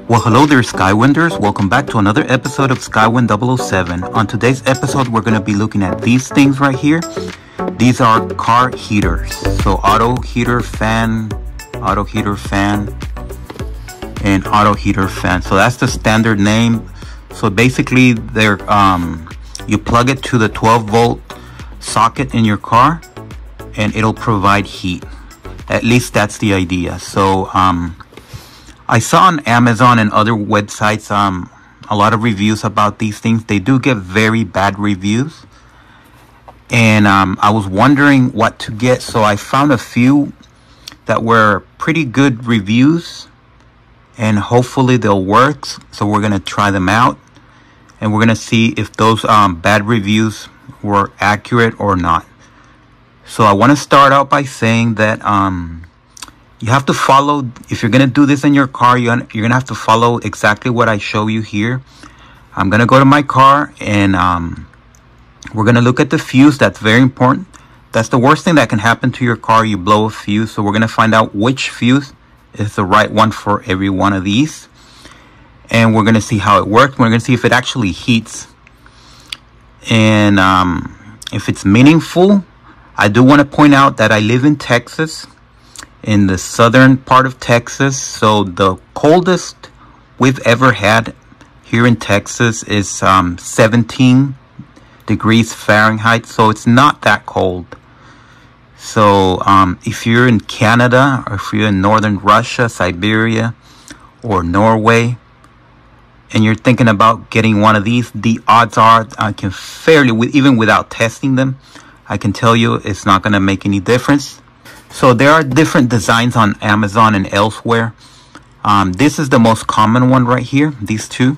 Well, hello there, Skywinders. Welcome back to another episode of Skywind 007. On today's episode, we're going to be looking at these things right here. These are car heaters. So auto heater fan, and auto heater fan. So that's the standard name. So basically, they're you plug it to the 12-volt socket in your car, and it'll provide heat. At least that's the idea. So I saw on Amazon and other websites a lot of reviews about these things. They do get very bad reviews, and I was wondering what to get, so I found a few that were pretty good reviews, and hopefully they'll work. So we're gonna try them out, and we're gonna see if those bad reviews were accurate or not. So I want to start out by saying that you have to follow, if you're going to do this in your car, you're going to have to follow exactly what I show you here. I'm going to go to my car, and we're going to look at the fuse. That's very important. That's the worst thing that can happen to your car. You blow a fuse. So we're going to find out which fuse is the right one for every one of these. And we're going to see how it works. We're going to see if it actually heats. And if it's meaningful. I do want to point out that I live in Texas, in the southern part of Texas. So the coldest we've ever had here in Texas is 17 degrees Fahrenheit. So it's not that cold. So if you're in Canada, or if you're in northern Russia, Siberia, or Norway, and you're thinking about getting one of these, the odds are I can fairly, even without testing them, I can tell you it's not going to make any difference. So there are different designs on Amazon and elsewhere. This is the most common one right here, these two.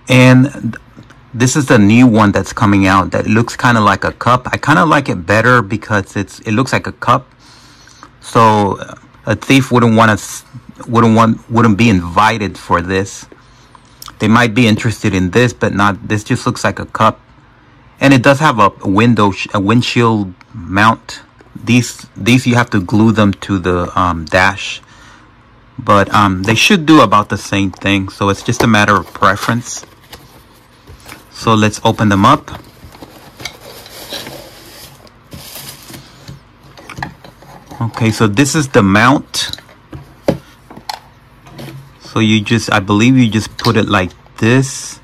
And this is the new one that's coming out that looks kind of like a cup. I kind of like it better because it looks like a cup. So a thief wouldn't be invited for this. They might be interested in this, but not this. Just looks like a cup. And it does have a windshield mount. These you have to glue them to the dash, but they should do about the same thing. So it's just a matter of preference. So let's open them up. Okay, so this is the mount. So I believe you just put it like this.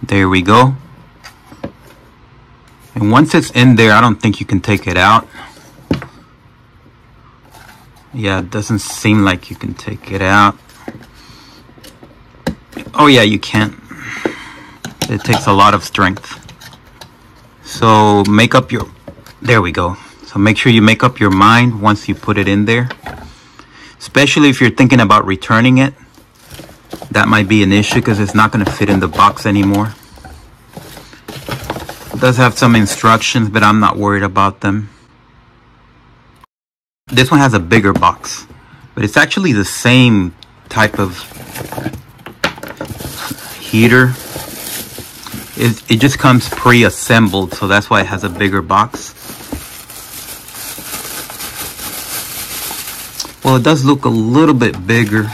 There we go. And once it's in there, I don't think you can take it out. Yeah, it doesn't seem like you can take it out. Oh yeah, you can. It takes a lot of strength. So make up your, there we go. So make sure you make up your mind once you put it in there. Especially if you're thinking about returning it. That might be an issue because it's not going to fit in the box anymore. It does have some instructions, but I'm not worried about them. This one has a bigger box, but it's actually the same type of heater. It just comes pre-assembled, so that's why it has a bigger box. Well, it does look a little bit bigger.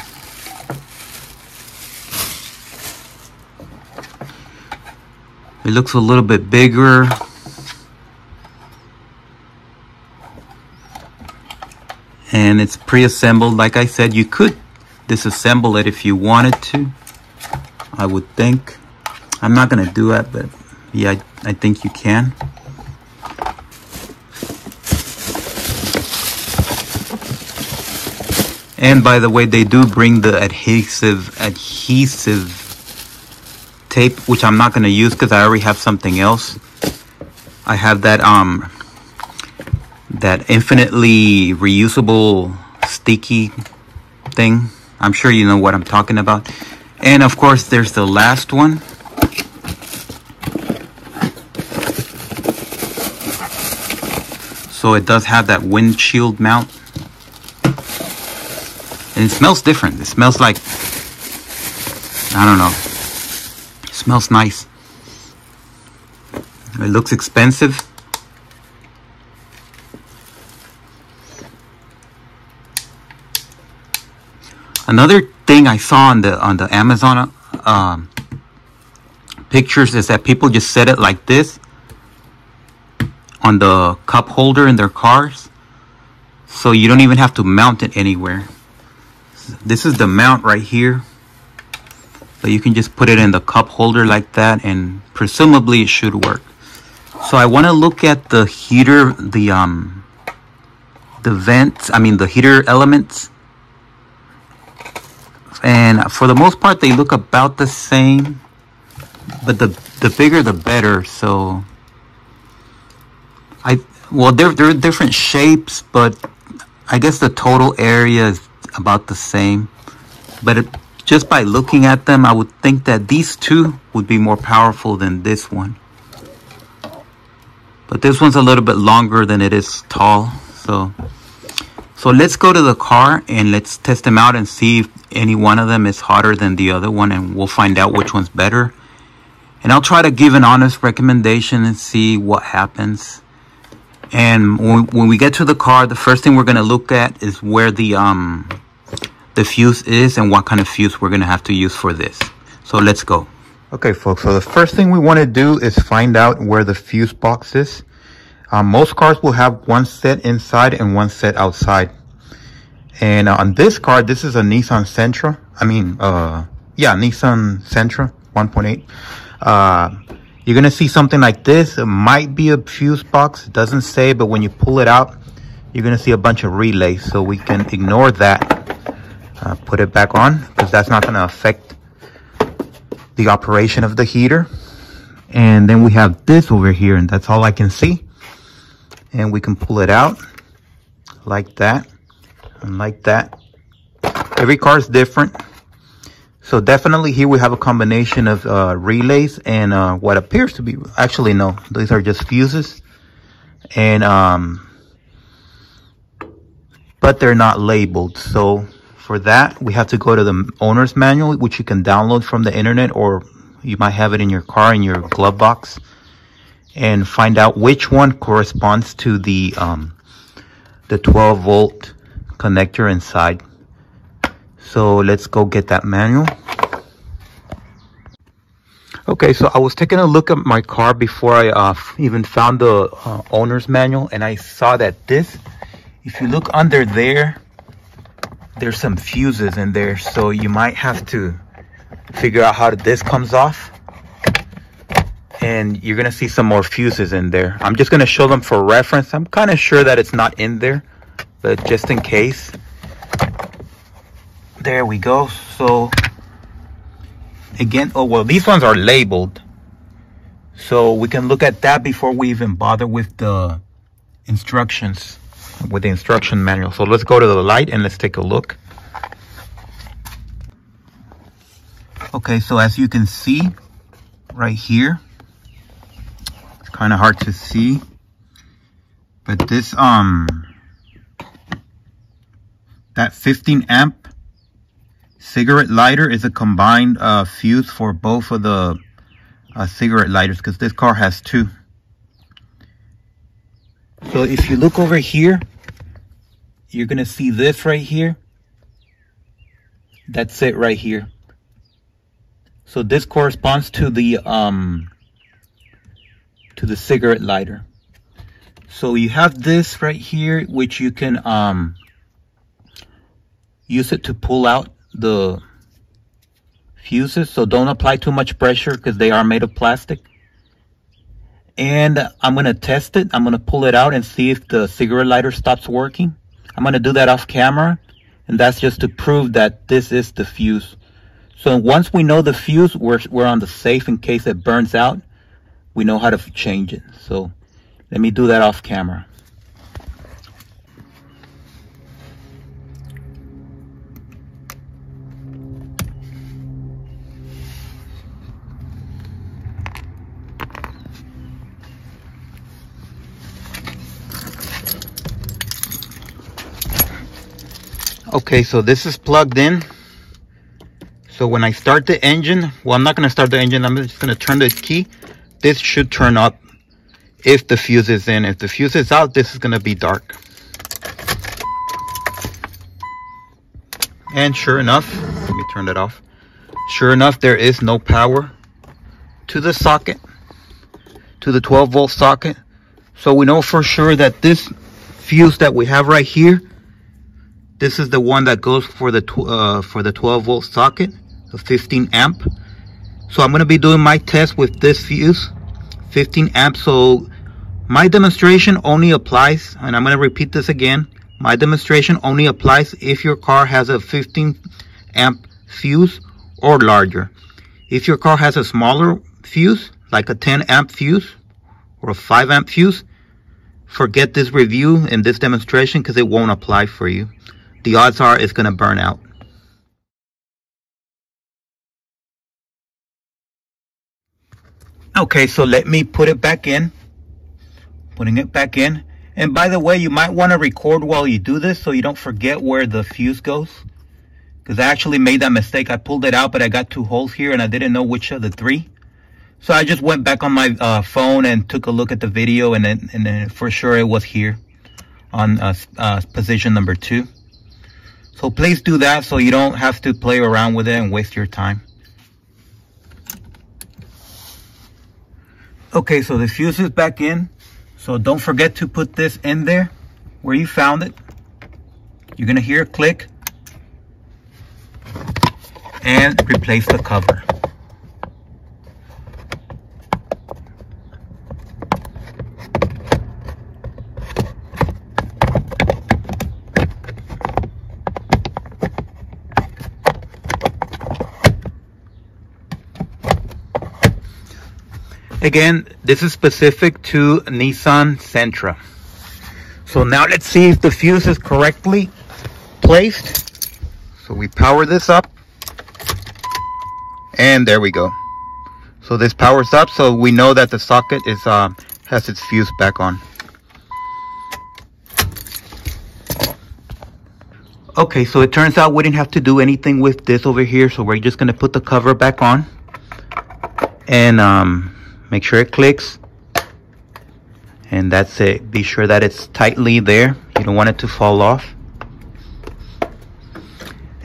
It looks a little bit bigger. And it's pre-assembled. Like I said, you could disassemble it if you wanted to, I would think. I'm not going to do that, but yeah, I think you can. And by the way, they do bring the adhesive tape, which I'm not going to use because I already have something else. I have that that infinitely reusable sticky thing. I'm sure you know what I'm talking about. And of course, there's the last one. So it does have that windshield mount. And it smells different. It smells like, I don't know. It smells nice. It looks expensive. Another thing I saw on the Amazon pictures is that people just set it like this on the cup holder in their cars, so you don't even have to mount it anywhere. This is the mount right here, so you can just put it in the cup holder like that, and presumably it should work. So I want to look at the heater, the vents, I mean the heater elements. And for the most part, they look about the same, but the bigger the better. So well, they're different shapes, but I guess the total area is about the same. But just by looking at them, I would think that these two would be more powerful than this one. But this one's a little bit longer than it is tall. So let's go to the car and let's test them out and see if any one of them is hotter than the other one, and we'll find out which one's better. And I'll try to give an honest recommendation and see what happens. And when we get to the car, the first thing we're going to look at is where the fuse is and what kind of fuse we're going to have to use for this. So let's go. Okay, folks, so the first thing we want to do is find out where the fuse box is. Most cars will have one set inside and one set outside. And on this car, this is a Nissan Sentra. Nissan Sentra 1.8. You're going to see something like this. It might be a fuse box. It doesn't say, but when you pull it out, you're going to see a bunch of relays. So we can ignore that. Put it back on, because that's not going to affect the operation of the heater. And then we have this over here, and that's all I can see. And we can pull it out like that and like that. Every car is different. So definitely here we have a combination of relays and what appears to be, actually no, these are just fuses. And but they're not labeled. So for that, we have to go to the owner's manual, which you can download from the internet, or you might have it in your car in your glove box, and find out which one corresponds to the 12-volt connector inside. So let's go get that manual. Okay, so I was taking a look at my car before I even found the owner's manual, and I saw that this, if you look under there, there's some fuses in there. So you might have to figure out how this comes off. And you're going to see some more fuses in there. I'm just going to show them for reference. I'm kind of sure that it's not in there, but just in case. There we go. So again, oh well, these ones are labeled. So we can look at that before we even bother with the instructions, with the instruction manual. So let's go to the light and let's take a look. Okay, so as you can see right here, kind of hard to see, but this that 15 amp cigarette lighter is a combined fuse for both of the cigarette lighters, because this car has two. So if you look over here, you're gonna see this right here. That's it right here. So this corresponds to the cigarette lighter. So you have this right here, which you can use it to pull out the fuses. So don't apply too much pressure, because they are made of plastic. And I'm going to test it. I'm going to pull it out and see if the cigarette lighter stops working. I'm going to do that off camera, and that's just to prove that this is the fuse. So once we know the fuse, we're on the safe in case it burns out. We know how to change it. So let me do that off camera. Okay, so this is plugged in. So when I start the engine, well, I'm not going to start the engine. I'm just going to turn the key. This should turn up. if the fuse is in. If the fuse is out, this is going to be dark. And sure enough, let me turn that off. Sure enough, there is no power to the socket, to the 12-volt socket. So we know for sure that this fuse that we have right here, this is the one that goes for the 12-volt socket, the 15 amp. So I'm going to be doing my test with this fuse, 15 amp. So my demonstration only applies, and I'm going to repeat this again. My demonstration only applies if your car has a 15 amp fuse or larger. If your car has a smaller fuse, like a 10 amp fuse or a 5 amp fuse, forget this review and this demonstration because it won't apply for you. The odds are it's going to burn out. Okay, so let me put it back in. Putting it back in. And by the way, you might want to record while you do this so you don't forget where the fuse goes. Because I actually made that mistake. I pulled it out, but I got 2 holes here and I didn't know which of the 3. So I just went back on my phone and took a look at the video, and then for sure it was here on position number 2. So please do that so you don't have to play around with it and waste your time. Okay, so the fuse is back in. So don't forget to put this in there where you found it. You're gonna hear a click and replace the cover. Again, this is specific to Nissan Sentra. So now let's see if the fuse is correctly placed. So we power this up. And there we go. So this powers up, so we know that the socket is has its fuse back on. Okay, so it turns out we didn't have to do anything with this over here. So we're just gonna put the cover back on. And make sure it clicks, and that's it. Be sure that it's tightly there. You don't want it to fall off.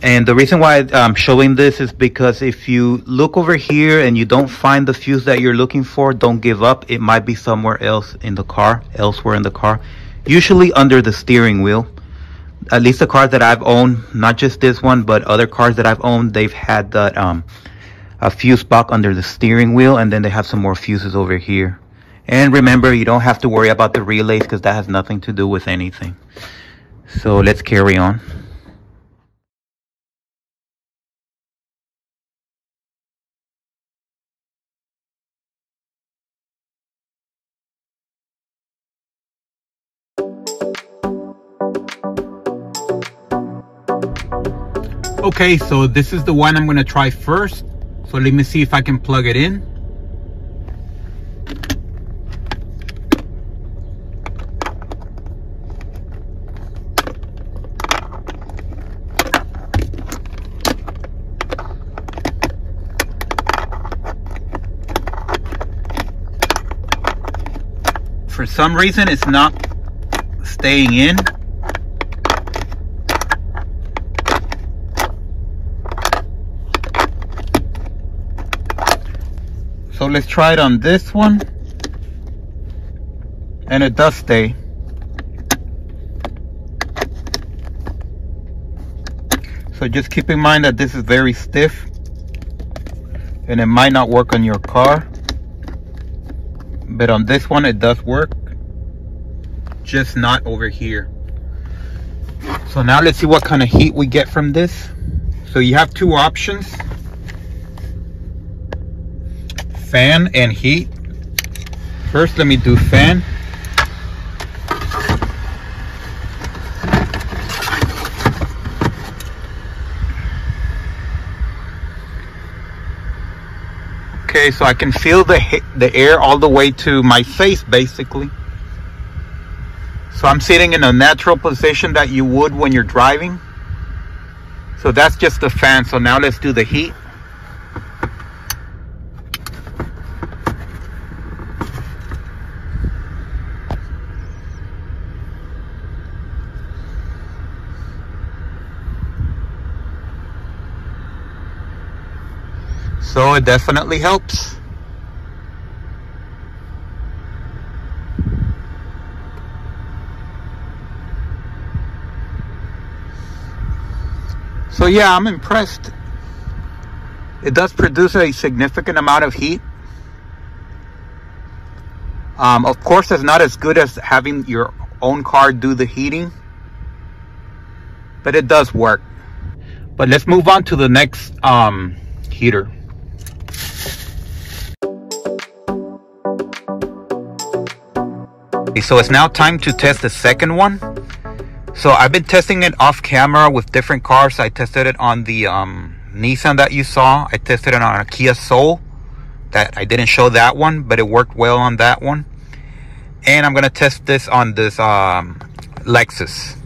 And the reason why I'm showing this is because if you look over here and you don't find the fuse that you're looking for, don't give up. It might be somewhere else in the car, elsewhere in the car, usually under the steering wheel. At least the cars that I've owned, not just this one, but other cars that I've owned, they've had that a fuse box under the steering wheel, and then they have some more fuses over here. And remember, you don't have to worry about the relays because that has nothing to do with anything. So let's carry on. Okay, so this is the one I'm going to try first. So let me see if I can plug it in. For some reason, it's not staying in. So let's try it on this one, and it does stay. So just keep in mind that this is very stiff and it might not work on your car, but on this one it does work, just not over here. So now let's see what kind of heat we get from this. So you have 2 options: fan and heat. First, let me do fan. Okay, so I can feel the air all the way to my face, basically. So I'm sitting in a natural position that you would when you're driving. So that's just the fan. So now let's do the heat. So it definitely helps. So yeah, I'm impressed. It does produce a significant amount of heat. Of course, it's not as good as having your own car do the heating, but it does work. But let's move on to the next heater. Okay, so it's now time to test the second one. So I've been testing it off camera with different cars. I tested it on the Nissan that you saw. I tested it on a Kia Soul. That I didn't show that one, but it worked well on that one. And I'm gonna test this on this Lexus.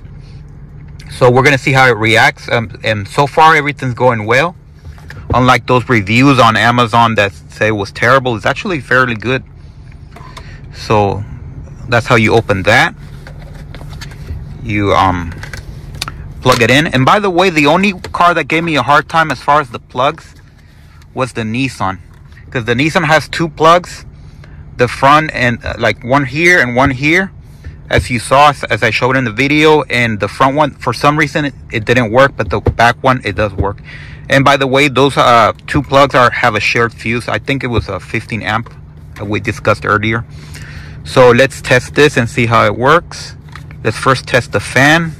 So we're gonna see how it reacts. And so far everything's going well. Unlike those reviews on Amazon that say it was terrible, it's actually fairly good. So that's how you open that. You plug it in. And by the way, the only car that gave me a hard time as far as the plugs was the Nissan, because the Nissan has two plugs, the front and like one here and one here, as you saw, as I showed in the video. And the front one, for some reason it didn't work, but the back one, it does work. And by the way, those two plugs have a shared fuse. I think it was a 15 amp that we discussed earlier. So let's test this and see how it works. Let's first test the fan.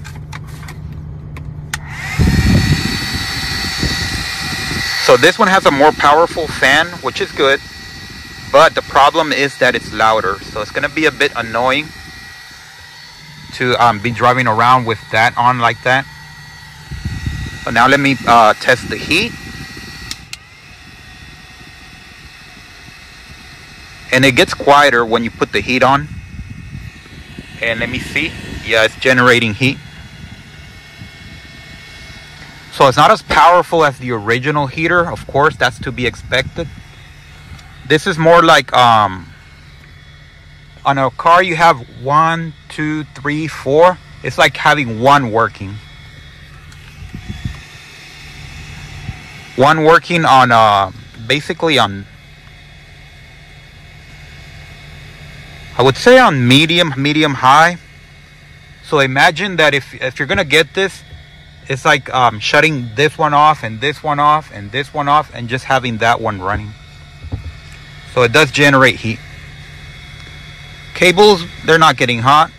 So this one has a more powerful fan, which is good, but the problem is that it's louder. So it's gonna be a bit annoying to be driving around with that on like that. But now let me test the heat. And it gets quieter when you put the heat on. And let me see. Yeah, it's generating heat. So it's not as powerful as the original heater. Of course, that's to be expected. This is more like on a car you have 1, 2, 3, 4. It's like having one working. One working on basically on, I would say on medium high. So imagine that if you're gonna get this, it's like shutting this one off and this one off and this one off and just having that one running. So it does generate heat. Cables, they're not getting hot.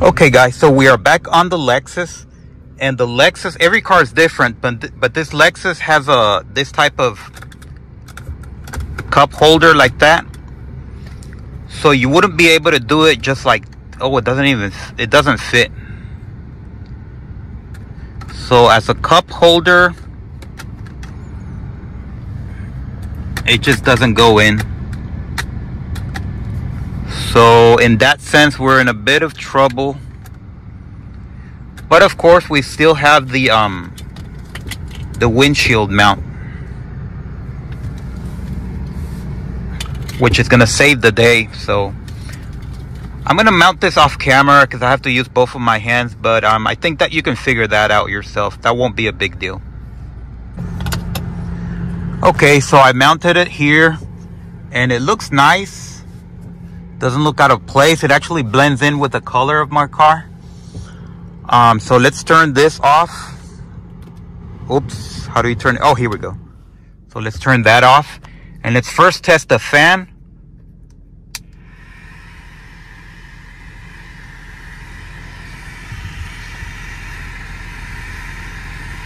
Okay guys, so we are back on the Lexus. And the Lexus, every car is different, but this Lexus has this type of cup holder like that. So you wouldn't be able to do it just like, oh, it doesn't fit. So as a cup holder, it just doesn't go in. So in that sense, we're in a bit of trouble. But of course, we still have the windshield mount, which is gonna save the day. So I'm gonna mount this off camera because I have to use both of my hands, but I think that you can figure that out yourself. That won't be a big deal. Okay, so I mounted it here and it looks nice. Doesn't look out of place. It actually blends in with the color of my car. So let's turn this off. Oops, how do you turn it? Oh, here we go. So let's turn that off. And let's first test the fan.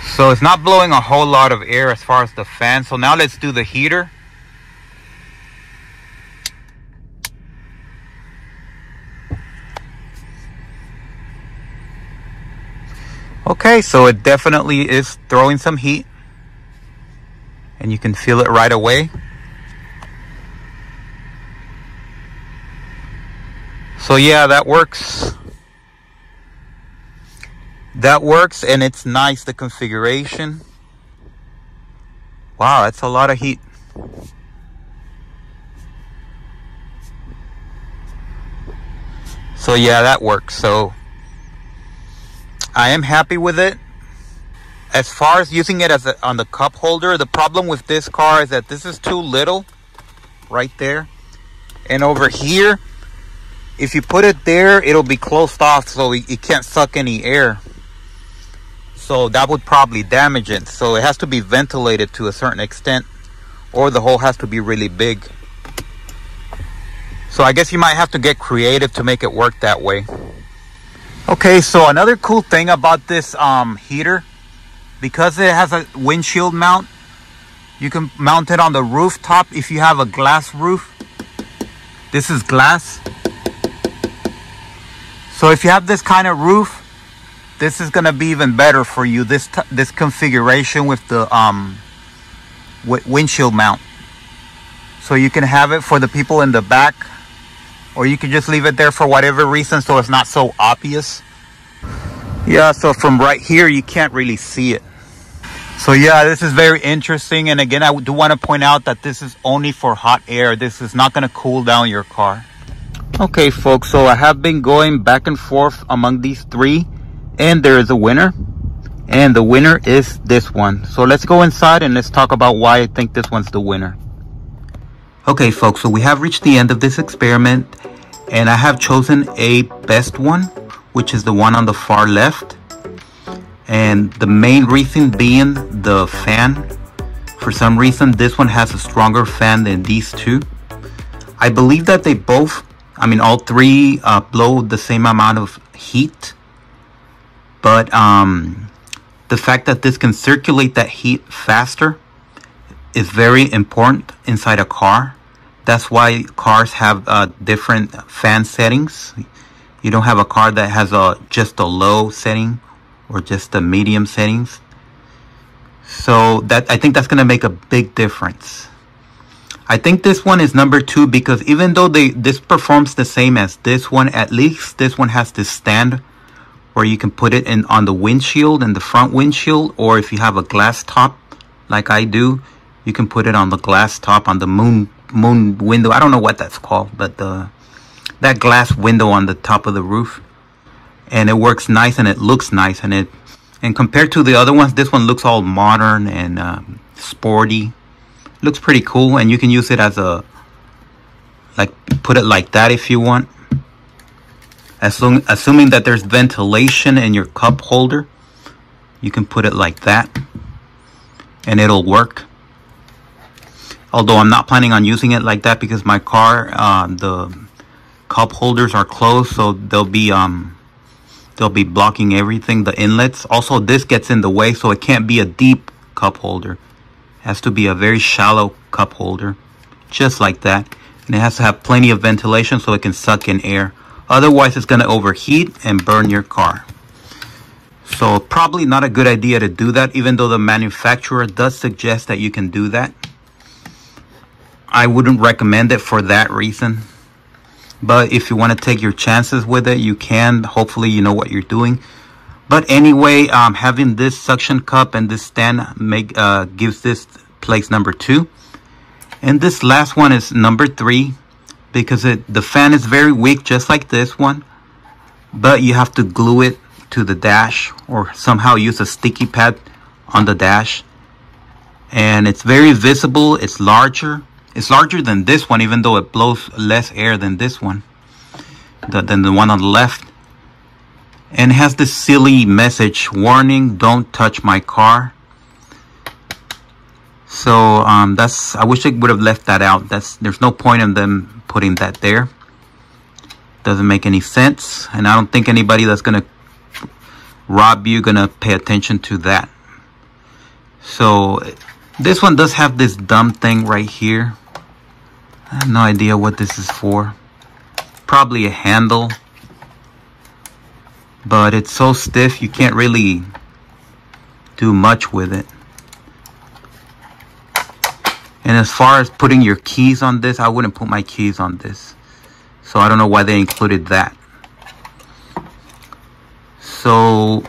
So it's not blowing a whole lot of air as far as the fan. So now let's do the heater. Okay, so it definitely is throwing some heat. And you can feel it right away. So yeah, that works. That works, and it's nice, the configuration. Wow, that's a lot of heat. So yeah, that works. So I am happy with it. As far as using it as on the cup holder, the problem with this car is that this is too little right there. And over here, if you put it there, it'll be closed off, so it can't suck any air. So that would probably damage it. So it has to be ventilated to a certain extent, or the hole has to be really big. So I guess you might have to get creative to make it work that way. Okay, so another cool thing about this heater, because it has a windshield mount, you can mount it on the rooftop if you have a glass roof. This is glass. So if you have this kind of roof, this is gonna be even better for you. This configuration with the windshield mount. So you can have it for the people in the back, or you can just leave it there for whatever reason so it's not so obvious. Yeah, so from right here you can't really see it. So yeah, this is very interesting. And again, I do want to point out that this is only for hot air. This is not going to cool down your car. Okay folks, so I have been going back and forth among these three, and there is a winner, and the winner is this one. So let's go inside and let's talk about why I think this one's the winner. Okay folks, so we have reached the end of this experiment, and I have chosen a best one, which is the one on the far left. And the main reason being the fan. For some reason, this one has a stronger fan than these two. I believe that they both, all three blow the same amount of heat. But the fact that this can circulate that heat faster is very important inside a car. That's why cars have different fan settings. You don't have a car that has just a low setting or just the medium settings. So that, I think that's going to make a big difference. I think this one is number 2 because even though this performs the same as this one, at least this one has this stand where you can put it on the windshield, in the front windshield, or if you have a glass top like I do, you can put it on the glass top, on the moon window. I don't know what that's called, but that glass window on the top of the roof. And it works nice and it looks nice, and compared to the other ones, this one looks all modern and sporty. Looks pretty cool, and you can use it as put it like that if you want. Assuming that there's ventilation in your cup holder, you can put it like that and it'll work. Although I'm not planning on using it like that because my car, the cup holders are closed, so they'll be blocking everything, the inlets. Also, this gets in the way, so it can't be a deep cup holder. It has to be a very shallow cup holder, just like that. And it has to have plenty of ventilation so it can suck in air. Otherwise, it's going to overheat and burn your car. So probably not a good idea to do that, even though the manufacturer does suggest that you can do that. I wouldn't recommend it for that reason. But if you want to take your chances with it, you can. Hopefully you know what you're doing. But anyway, having this suction cup and this stand gives this place number 2. And this last one is number 3. Because the fan is very weak, just like this one. But you have to glue it to the dash, or somehow use a sticky pad on the dash. And it's very visible. It's larger. It's larger than this one, even though it blows less air than this one, than the one on the left. And it has this silly message, warning, don't touch my car. So I wish they would have left that out. There's no point in them putting that there. Doesn't make any sense, and I don't think anybody that's gonna rob you gonna pay attention to that. So this one does have this dumb thing right here. I have no idea what this is for. Probably a handle, but it's so stiff you can't really do much with it. And as far as putting your keys on this, I wouldn't put my keys on this. So I don't know why they included that. So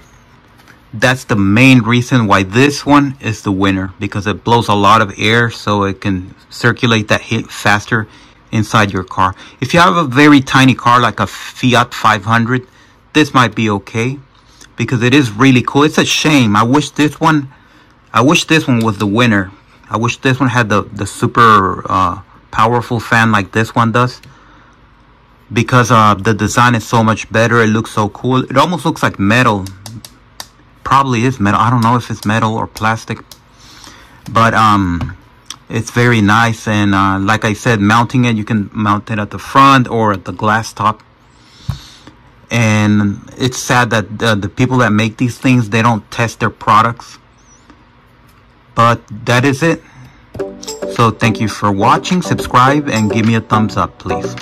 that's the main reason why this one is the winner, because it blows a lot of air, so it can circulate that heat faster inside your car. If you have a very tiny car like a Fiat 500, this might be okay. because it is really cool. It's a shame. I wish this one was the winner. I wish this one had the super powerful fan like this one does, because the design is so much better. It looks so cool. It almost looks like metal. Probably is metal. I don't know if it's metal or plastic, but it's very nice. And like I said, mounting it, you can mount it at the front or at the glass top. And it's sad that the people that make these things, they don't test their products. But that is it. So thank you for watching. Subscribe and give me a thumbs up, please.